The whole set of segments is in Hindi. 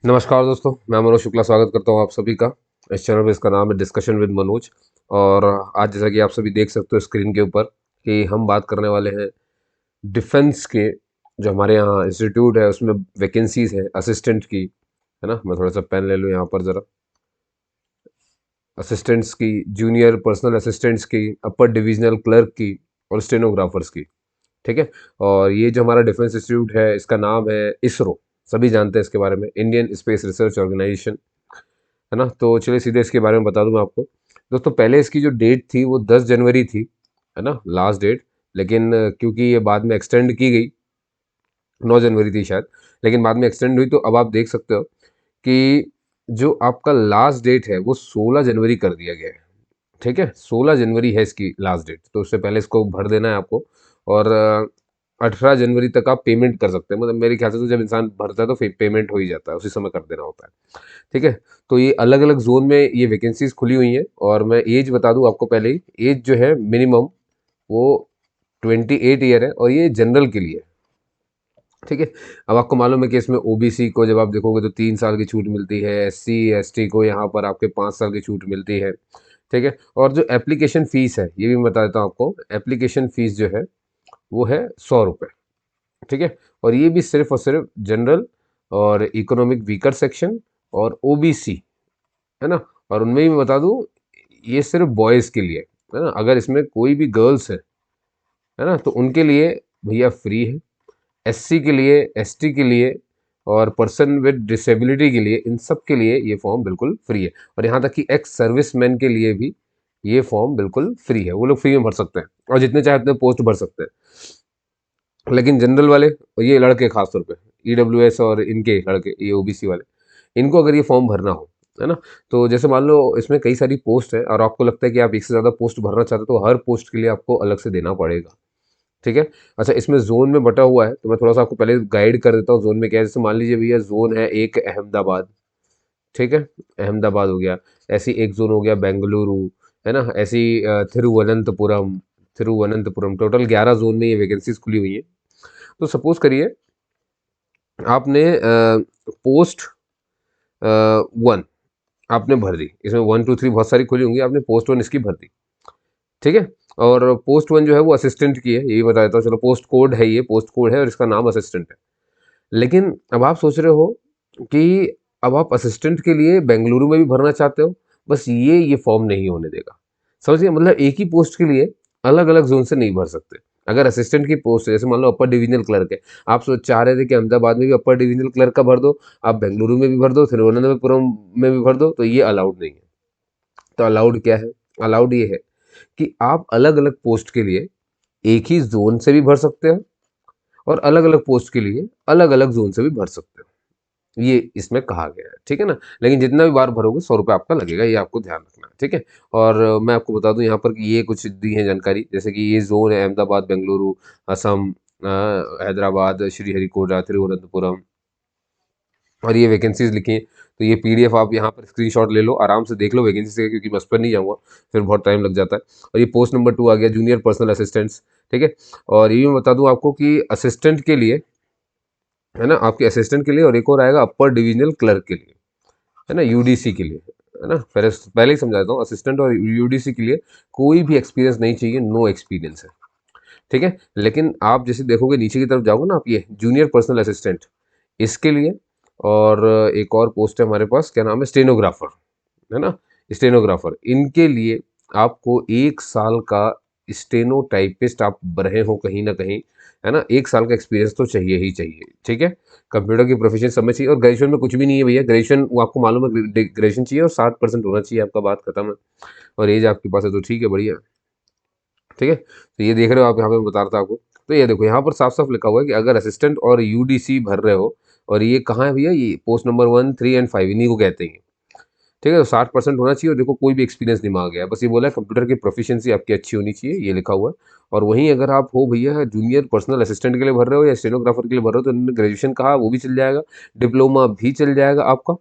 नमस्कार दोस्तों, मैं मनोज शुक्ला स्वागत करता हूँ आप सभी का इस चैनल पे। इसका नाम है डिस्कशन विद मनोज। और आज जैसा कि आप सभी देख सकते हो स्क्रीन के ऊपर कि हम बात करने वाले हैं डिफेंस के। जो हमारे यहाँ इंस्टीट्यूट है उसमें वैकेंसीज है असिस्टेंट की, है ना। मैं थोड़ा सा पेन ले लूँ यहाँ पर ज़रा। असिस्टेंट्स की, जूनियर पर्सनल असिस्टेंट्स की, अपर डिविजनल क्लर्क की और स्टेनोग्राफर्स की। ठीक है। और ये जो हमारा डिफेंस इंस्टीट्यूट है इसका नाम है इसरो। सभी जानते हैं इसके बारे में, इंडियन स्पेस रिसर्च ऑर्गेनाइजेशन, है ना। तो चलिए सीधे इसके बारे में बता दूं मैं आपको। दोस्तों पहले इसकी जो डेट थी वो 10 जनवरी थी, है ना, लास्ट डेट। लेकिन क्योंकि ये बाद में एक्सटेंड की गई, 9 जनवरी थी शायद, लेकिन बाद में एक्सटेंड हुई। तो अब आप देख सकते हो कि जो आपका लास्ट डेट है वो 16 जनवरी कर दिया गया है। ठीक है, 16 जनवरी है इसकी लास्ट डेट, तो उससे पहले इसको भर देना है आपको। और 18 जनवरी तक आप पेमेंट कर सकते हैं। मतलब मेरे ख्याल से तो जब इंसान भरता है तो फिर पेमेंट हो ही जाता है, उसी समय कर देना होता है। ठीक है। तो ये अलग अलग जोन में ये वैकेंसीज खुली हुई हैं। और मैं एज बता दूं आपको पहले ही, एज जो है मिनिमम वो 28 ईयर है और ये जनरल के लिए है। ठीक है। अब आपको मालूम है कि इसमें ओबीसी को जब आप देखोगे तो 3 साल की छूट मिलती है, एससी एसटी को यहाँ पर आपके 5 साल की छूट मिलती है। ठीक है। और जो एप्लीकेशन फ़ीस है ये भी मैं बता देता हूँ आपको। एप्लीकेशन फ़ीस जो है वो है 100 रुपये। ठीक है। और ये भी सिर्फ और सिर्फ जनरल और इकोनॉमिक वीकर सेक्शन और ओबीसी, है ना। और उनमें भी मैं बता दूं ये सिर्फ बॉयज़ के लिए है ना। अगर इसमें कोई भी गर्ल्स है ना, तो उनके लिए भैया फ्री है। एससी के लिए, एसटी के लिए और पर्सन विद डिसेबिलिटी के लिए, इन सब के लिए ये फॉर्म बिल्कुल फ्री है। और यहाँ तक कि एक्स सर्विसमैन के लिए भी ये फॉर्म बिल्कुल फ्री है, वो लोग फ्री में भर सकते हैं और जितने चाहे उतने पोस्ट भर सकते हैं। लेकिन जनरल वाले और ये लड़के खास तौर पे ईडब्ल्यूएस और इनके लड़के, ये ओबीसी वाले, इनको अगर ये फॉर्म भरना हो, है ना, तो जैसे मान लो इसमें कई सारी पोस्ट है और आपको लगता है कि आप एक से ज़्यादा पोस्ट भरना चाहते हो, तो हर पोस्ट के लिए आपको अलग से देना पड़ेगा। ठीक है। अच्छा, इसमें जोन में बटा हुआ है, तो मैं थोड़ा सा आपको पहले गाइड कर देता हूँ जोन में क्या है। जैसे मान लीजिए भैया जोन है एक अहमदाबाद। ठीक है, अहमदाबाद हो गया। ऐसी एक जोन हो गया बेंगलुरु, है ना। ऐसी थिरुवनंतपुरम, थिरुवनंतपुरम, टोटल 11 जोन में ये वैकेंसीज खुली हुई है। तो सपोज करिए आपने पोस्ट 1 आपने भर दी, इसमें 1 2 3 बहुत सारी खुली होंगी, आपने पोस्ट 1 इसकी भर दी। ठीक है। और पोस्ट 1 जो है वो असिस्टेंट की है, यही बता देता हूँ। चलो, पोस्ट कोड है, ये पोस्ट कोड है और इसका नाम असिस्टेंट है। लेकिन अब आप सोच रहे हो कि अब आप असिस्टेंट के लिए बेंगलुरु में भी भरना चाहते हो, बस ये फॉर्म नहीं होने देगा। समझिए, मतलब एक ही पोस्ट के लिए अलग अलग जोन से नहीं भर सकते। अगर असिस्टेंट की पोस्ट है, जैसे मान लो अपर डिविजनल क्लर्क है, आप सोच चाह रहे थे कि अहमदाबाद में भी अपर डिविजनल क्लर्क का भर दो, आप बेंगलुरु में भी भर दो, तिरुवनंतपुरम में भी भर दो, तो ये अलाउड नहीं है। तो अलाउड क्या है? अलाउड ये है कि आप अलग अलग पोस्ट के लिए एक ही जोन से भी भर सकते हो और अलग अलग पोस्ट के लिए अलग अलग जोन से भी भर सकते हो, ये इसमें कहा गया है। ठीक है ना। लेकिन जितना भी बार भरोगे 100 रुपये आपका लगेगा, ये आपको ध्यान रखना है। ठीक है। और मैं आपको बता दूं यहाँ पर कि ये कुछ दी है जानकारी, जैसे कि ये जोन है अहमदाबाद, बेंगलुरु, असम, हैदराबाद, श्रीहरिकोटा, तिरुवनंतपुरम, और ये वैकेंसीज लिखी हैं। तो ये पीडीएफ आप यहाँ पर स्क्रीनशॉट ले लो, आराम से देख लो वैकेंसी से, क्योंकि मैं उस पर नहीं जाऊँगा, फिर बहुत टाइम लग जाता है। और ये पोस्ट नंबर 2 आ गया, जूनियर पर्सनल असिस्टेंट्स। ठीक है। और ये मैं बता दूं आपको कि असिस्टेंट के लिए, है ना, आपके असिस्टेंट के लिए, और एक और आएगा अपर डिविजनल क्लर्क के लिए, है ना, यूडीसी के लिए, है ना। पहले पहले ही समझाता हूँ, असिस्टेंट और यूडीसी के लिए कोई भी एक्सपीरियंस नहीं चाहिए, नो एक्सपीरियंस है। ठीक है। लेकिन आप जैसे देखोगे नीचे की तरफ जाओगे ना आप, ये जूनियर पर्सनल असिस्टेंट, इसके लिए, और एक और पोस्ट है हमारे पास, क्या नाम है, स्टेनोग्राफर, है ना, स्टेनोग्राफर, इनके लिए आपको 1 साल का स्टेनो टाइपिस्ट आप रहे हो कहीं ना कहीं, है ना, 1 साल का एक्सपीरियंस तो चाहिए ही चाहिए। ठीक है। कंप्यूटर की प्रोफेशन समझ चाहिए, और ग्रेजुएशन में कुछ भी नहीं है भैया। ग्रेजुएशन वो आपको मालूम है, ग्रेजुएशन चाहिए और 60% होना चाहिए आपका, बात खत्म है। और एज आपके पास है तो ठीक है, बढ़िया। ठीक है। तो ये देख रहे हो आप, यहाँ पे मैं बता रहा था आपको। तो ये देखो यहाँ पर साफ साफ लिखा हुआ है कि अगर असिस्टेंट और यूडीसी भर रहे हो, और ये कहाँ है भैया, ये पोस्ट नंबर 1 3 एंड 5 इन्हीं को कहते हैं। ठीक है। तो 60% होना चाहिए, और देखो कोई भी एक्सपीरियंस नहीं मांगा गया है, बस ये बोला है कंप्यूटर की प्रोफिशिएंसी आपकी अच्छी होनी चाहिए, ये लिखा हुआ है। और वहीं अगर आप हो भैया जूनियर पर्सनल असिस्टेंट के लिए भर रहे हो या स्टेनोग्राफर के लिए भर रहे हो, तो इन्होंने ग्रेजुएशन कहा, वो भी चल जाएगा, डिप्लोमा भी चल जाएगा आपका,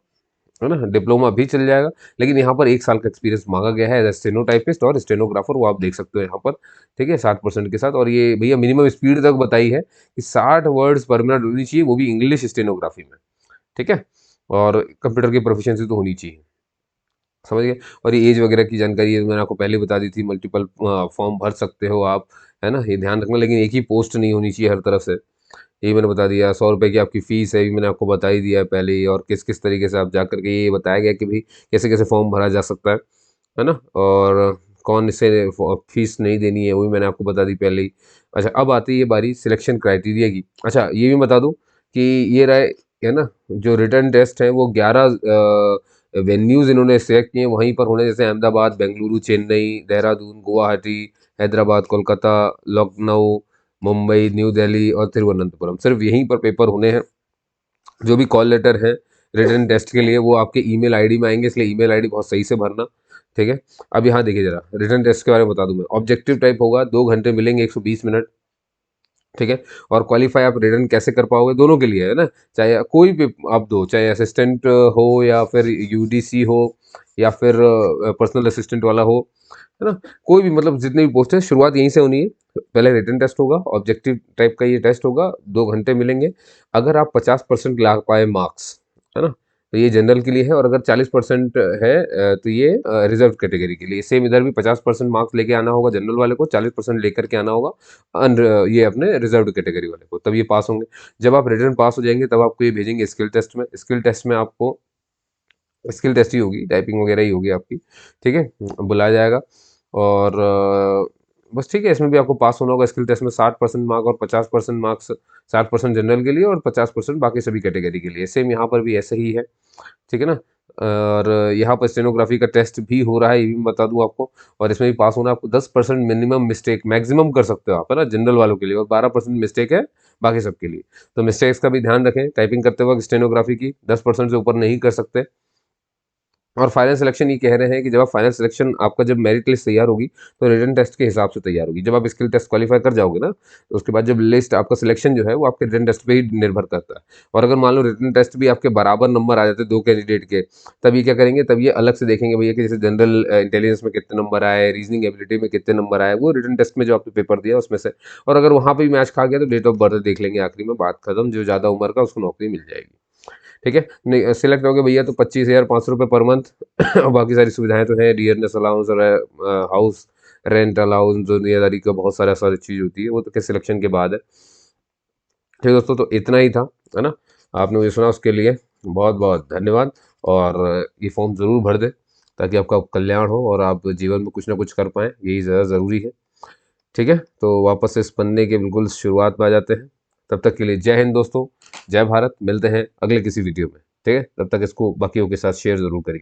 है ना, डिप्लोमा भी चल जाएगा। लेकिन यहाँ पर 1 साल का एक्सपीरियंस मांगा गया है एज स्टेनोटाइपिस्ट और स्टेनोग्राफर, वो आप देख सकते हो यहाँ पर। ठीक है, 60% के साथ। और ये भैया मिनिमम स्पीड तक बताई है कि 60 वर्ड्स पर मिनट होनी चाहिए, वो भी इंग्लिश स्टेनोग्राफी में। ठीक है। और कंप्यूटर की प्रोफिशिएंसी तो होनी चाहिए, समझ गए। और ये एज वगैरह की जानकारी है मैंने आपको पहले बता दी थी, मल्टीपल फॉर्म भर सकते हो आप, है ना, ये ध्यान रखना, लेकिन एक ही पोस्ट नहीं होनी चाहिए हर तरफ से, यही मैंने बता दिया। 100 रुपये की आपकी फ़ीस है, ये मैंने आपको बता ही दिया है पहले ही, और किस किस तरीके से आप जा करके ये बताया गया कि भाई कैसे कैसे फॉर्म भरा जा सकता है ना, और कौन से फीस नहीं देनी है वो भी मैंने आपको बता दी पहले ही। अच्छा, अब आती है ये बारी सिलेक्शन क्राइटेरिया की। अच्छा, ये भी बता दूं कि ये रहा है ना, जो रिटर्न टेस्ट है वो 11 वेन्यूज़ इन्होंने सेलेक्ट किए हैं, वहीं पर होने, जैसे अहमदाबाद, बेंगलुरु, चेन्नई, देहरादून, गुवाहाटी, हैदराबाद, कोलकाता, लखनऊ, मुंबई, न्यू दिल्ली और तिरुवनंतपुरम, सिर्फ यहीं पर पेपर होने हैं। जो भी कॉल लेटर है रिटर्न टेस्ट के लिए वो आपके ईमेल आईडी में आएंगे, इसलिए ईमेल आईडी बहुत सही से भरना, ठीक है। अब यहाँ देखिए जरा रिटर्न टेस्ट के बारे में बता दूं मैं। ऑब्जेक्टिव टाइप होगा, 2 घंटे मिलेंगे, 120 मिनट, ठीक है। और क्वालिफाई आप रिटर्न कैसे कर पाओगे, दोनों के लिए है ना, चाहे कोई भी आप दो, चाहे असिस्टेंट हो या फिर यूडीसी हो या फिर पर्सनल असिस्टेंट वाला हो, है ना, कोई भी, मतलब जितने भी पोस्ट है शुरुआत यहीं से होनी है। पहले रिटर्न टेस्ट होगा, ऑब्जेक्टिव टाइप का ये टेस्ट होगा, 2 घंटे मिलेंगे। अगर आप 50% ला पाए मार्क्स, है ना, तो ये जनरल के लिए है, और अगर 40% है तो ये रिजर्व कैटेगरी के लिए। सेम इधर भी 50% मार्क्स लेके आना होगा जनरल वाले को, 40% लेकर के आना होगा ये अपने रिजर्व कैटेगरी वाले को, तब ये पास होंगे। जब आप रिटर्न पास हो जाएंगे तब आपको ये भेजेंगे स्किल टेस्ट में। स्किल टेस्ट में आपको स्किल टेस्ट ही होगी, टाइपिंग वगैरह ही होगी आपकी, ठीक है, बुलाया जाएगा। और बस ठीक है, इसमें भी आपको पास होना होगा। स्किल टेस्ट में 60% मार्क और 50% मार्क्स, 60% जनरल के लिए और 50% बाकी सभी कैटेगरी के लिए। सेम यहाँ पर भी ऐसे ही है, ठीक है ना। और यहाँ पर स्टेनोग्राफी का टेस्ट भी हो रहा है, ये भी बता दूं आपको। और इसमें भी पास होना, आपको 10% मिनिमम मिस्टेक मैक्सिमम कर सकते हो आप, है ना, जनरल वालों के लिए, और 12% मिस्टेक है बाकी सबके लिए। तो मिस्टेक्स का भी ध्यान रखें टाइपिंग करते वक्त, स्टेनोग्राफी की 10% से ऊपर नहीं कर सकते। और फाइनल सिलेक्शन ये कह रहे हैं कि जब आप फाइनल सिलेक्शन, आपका जब मेरिट लिस्ट तैयार होगी तो रिटन टेस्ट के हिसाब से तैयार होगी। जब आप स्किल टेस्ट क्वालिफाई कर जाओगे ना, तो उसके बाद जब लिस्ट आपका सिलेक्शन जो है वो आपके रिटन टेस्ट पे ही निर्भर करता है। और अगर मान लो रिटन टेस्ट भी आपके बराबर नंबर आ जाते हैं दो कैंडिडेट के, तब ये क्या करेंगे, तब ये अलग से देखेंगे भैया कि जैसे जनरल इंटेलिजेंस में कितने नंबर आए, रीजनिंग एबिलिटी में कितने नंबर आए, वो रिटन टेस्ट में जो आपने पेपर दिया उसमें से। और अगर वहाँ पर भी मैच खा गया तो डेट ऑफ बर्थ देख लेंगे, आखिरी में बात खत्म, जो ज़्यादा उम्र का उसको नौकरी मिल जाएगी, ठीक है। नहीं सिलेक्ट हो गए भैया तो 25,500 रुपये पर मंथ बाकी सारी सुविधाएं तो हैं, डियरनेस अलाउंस और हाउस रेंट अलाउंस, दुनियादारी का बहुत सारा सारी चीज़ होती है, वो तो के सिलेक्शन के बाद है। ठीक है दोस्तों, तो इतना ही था, है ना। आपने मुझे सुना उसके लिए बहुत बहुत धन्यवाद। और ये फॉर्म ज़रूर भर दें ताकि आपका कल्याण हो और आप जीवन में कुछ ना कुछ कर पाएँ, यही ज़्यादा ज़रूरी है, ठीक है। तो वापस से इस पन्ने के बिल्कुल शुरुआत में आ जाते हैं। तब तक के लिए जय हिंद दोस्तों, जय भारत। मिलते हैं अगले किसी वीडियो में, ठीक है। तब तक इसको बाकियों के साथ शेयर ज़रूर करिए।